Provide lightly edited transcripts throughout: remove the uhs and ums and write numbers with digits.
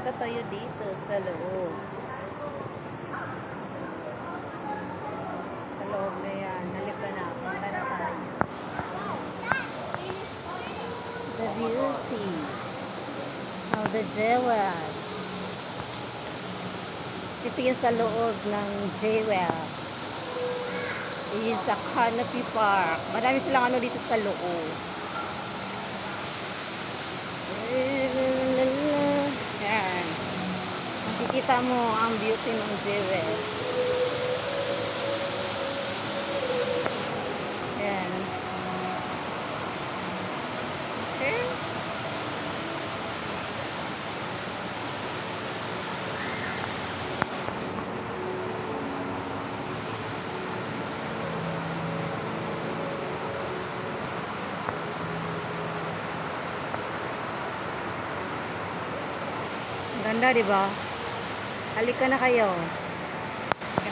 Punta tayo dito sa loob. Sa loob na yan. Halika na. Punta na tayo. The beauty of the Jewel. Ito yung sa loob ng Jewel. Is a canopy park. Marami silang ano dito sa loob. Yan. Makikita mo ang beauty ng Jewel. Yan. Okay. Ganda, di ba? Halika na kayo.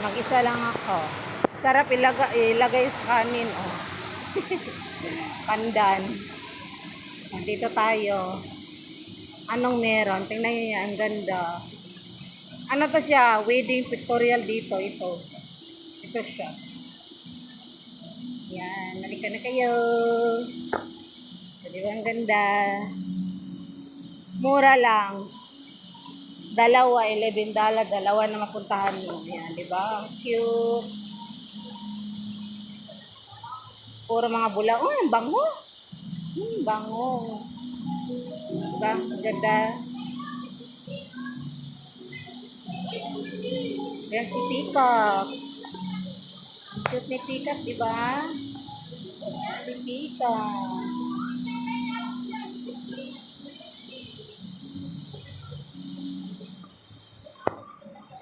Mag-isa lang ako. Sarap ilagay sa kanin, oh. Pandan. Dito tayo. Anong meron? Tingnan niyo yan, ang ganda. Ano to siya? Wedding pictorial dito, ito. Ito siya. Yan, halika na kayo. Di ba ang ganda? Mura lang. Dalawa, $11. Dalawa na mapuntahan mo. Yan, di ba? Cute. Puro mga bula. Oh, ang bango. Bango. Diba? Ang ganda. Yan si Peacock. Cute ni Peacock, di ba? Si Peacock.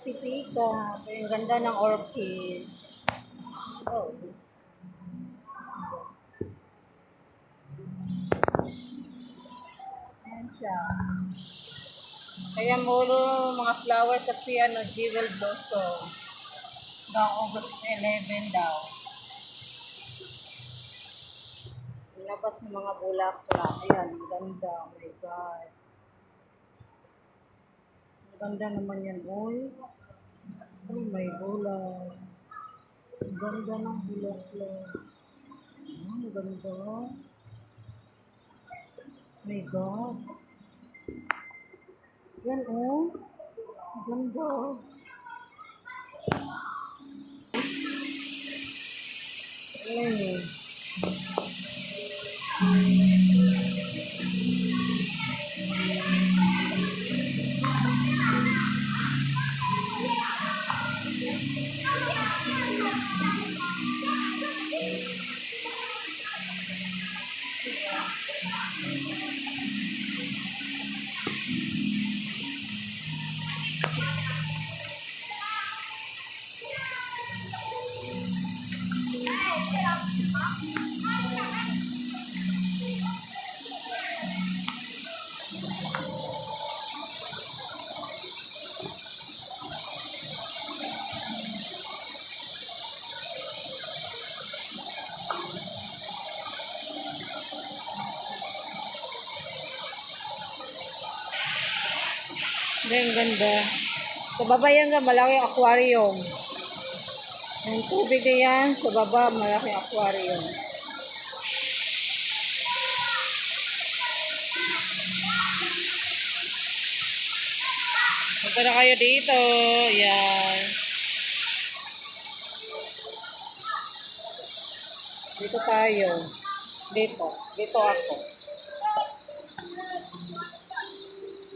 Si Peacock. Ang ganda ng orchid. Oh. Ayan siya. Kaya muro mga flower kasi ano, jewel blossom. Hanggang August 11 daw. Labas ng mga bulaklak. Ayan, ang ganda. Oh my God. Ang ganda naman yan, oy. Oh my God. Ang ganda ng bulaklak. Ang ganda. My God. Yan, oh. Ang ganda. Ayan, eh. Ang ganda. Sa baba yan nga, malaking aquarium. Yung tubig na yan, sa baba, malaking aquarium. Punta na kayo dito. Yan. Dito tayo. Dito. Dito ako.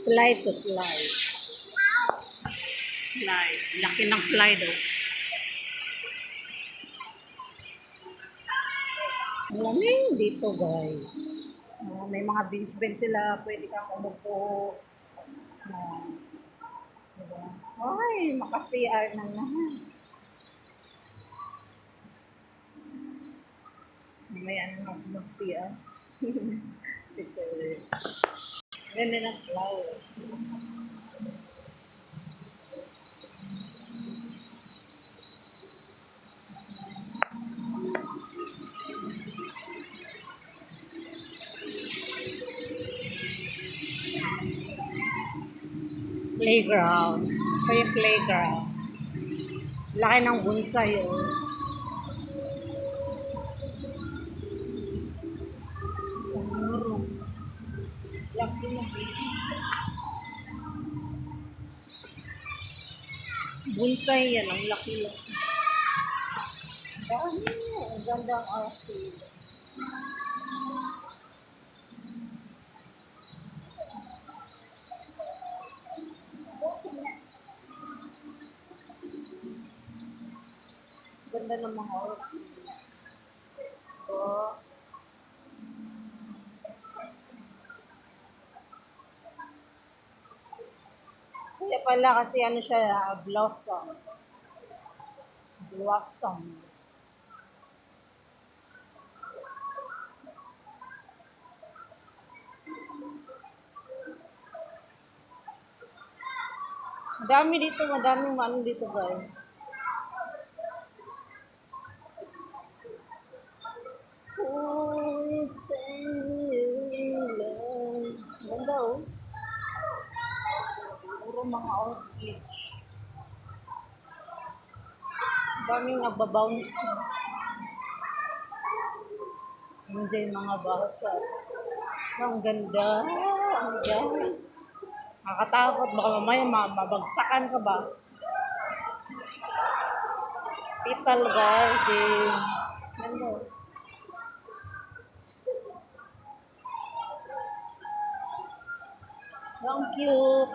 Slide to slide. Slide. Laki ng slide, oh. Malamig dito, guys. May mga bench sila. Pwede kang umupo. Diba? Ay, maka-CR na naman. Mamaya na mag-CR. Ganda ng flowers. Playground. Ito yung playground. Laki ng bonsai, oh. Laki ng bonsai yan. Ang laki-laki. Dami. Ang ganda ang arcade. Ganda ng mga arcade. Oh. Kaya pala kasi ano siya, blossom. Blossom. Madami dito, madaming ano dito guys. Oh, say you love. Ganda oh. Puro mga orchids. Daming nagbabounce. Enjoy mga bata. Ang ganda. Ang ganda. Nakakatakot. Baka mamaya mabagsakan ka ba? Petal garden. Ganda. Ang cute.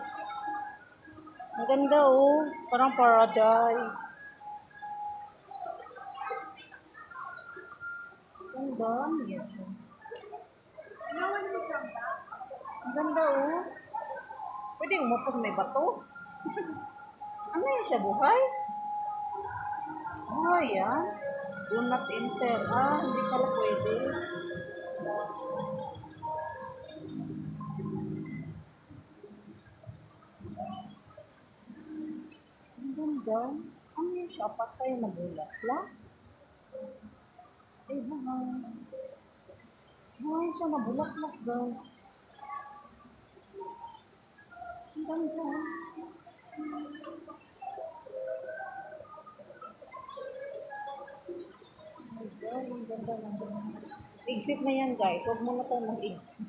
Ang ganda oh. Parang paradise. Ang dami yan. Ang ganda oh. Pwede umupos may bato. Ano yan siya, buhay? Buhay yan. Do not enter. Ah, hindi pala pwede. Ang ganda. Ano yan siya? Patay na bulat lang. Eh, buhay. Buhay siya na bulak-lak guys. Ang ganda. Ang ganda ng ganda. Exit na yan guys. Huwag mo na tayo mag-exit.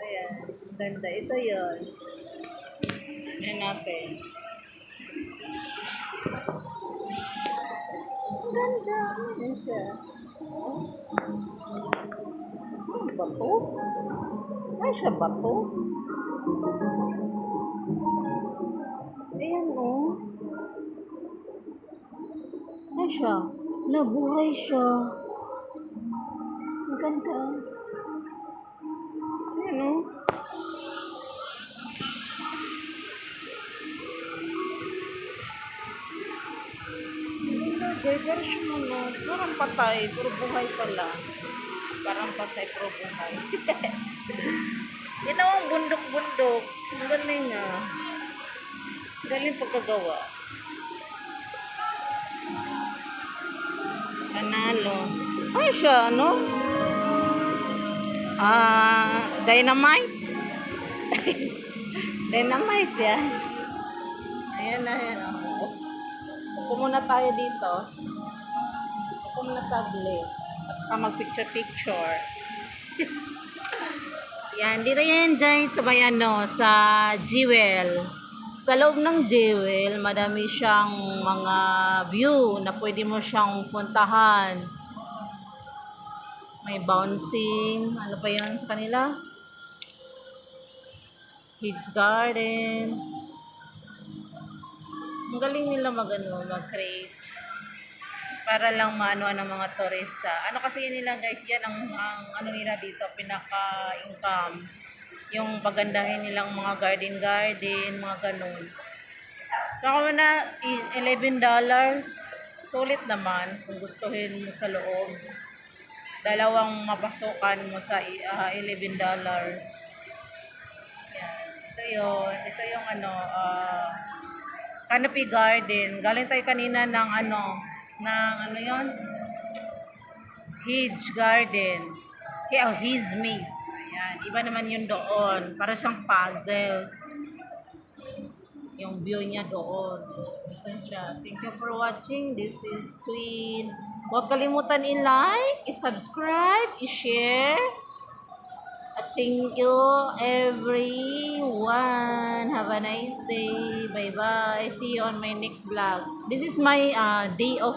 Ayan. Ang ganda. Ito yun. Ayan natin. Ang ganda. Ayan siya. Bato? Ay, siya bato? Ayan oh. Ay siya. Nabuhay siya. Ang ganda. Ayan oh. Pero siya ano, parang patay, puro buhay pala. Parang patay, puro buhay. Yan ang bundok-bundok. Ang galing ah. Galing pagkagawa. Panalo. Ay siya, ano? Dynamite. Dynamite yan. Ayan na, ayan. Oh. Upo muna tayo dito. Upo muna saglit. At saka mag-picture-picture. Yan, dito yan guys sa may ano, sa Jewel. Sa loob ng Jewel, madami siyang mga view na pwede mo siyang puntahan. May bouncing, ano pa yun sa kanila? Kids Garden. Ang galing nila mag-create. Para lang maano ng mga turista. Ano kasi nila guys, yan ang ano nila dito, pinaka-income. Yung pagandahin nilang mga garden, mga ganun. Saka na $11. Sulit naman kung gustuhin mo sa loob. Dalawang mapasukan mo sa $11. Yan. Ito yung ano, Canopy Garden. Galing tayo kanina ng ano yon? Hedge Garden. His Maze. Ayan. Yan. Iba naman yun doon. Para siyang puzzle. Yung view niya doon. Ito siya. Thank you for watching. This is Twin. Huwag kalimutan i-like, i-subscribe, i-share. At thank you everyone. Have a nice day. Bye-bye. See you on my next vlog. This is my day of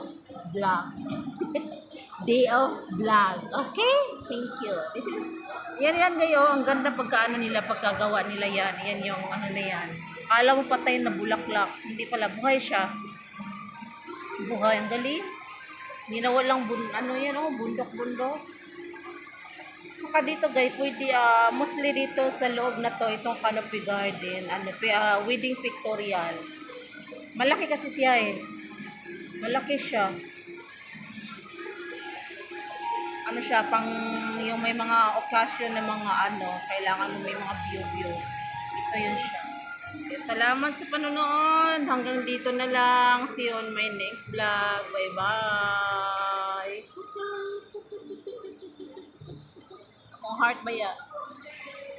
vlog. Day of vlog. Okay? Thank you. This is yan gayo. Ang ganda pagkaano nila, pagkagawa nila yan. Yan yung ano na yan. Akala mo patay na bulaklak. Hindi pala. Buhay siya. Buhay. Ang galing. Hindi na walang ano yan, oh, bundok-bundok. Saka dito guys, pwede mostly dito sa loob na to, itong canopy garden, wedding pictorial. Malaki kasi siya eh. Malaki siya. Ano siya, pang yung may mga occasion na mga ano, kailangan mo may mga view. Ito yun siya. Okay, salamat sa panonood. Hanggang dito na lang. See you on my next vlog. Bye-bye. Akong heart ba yan?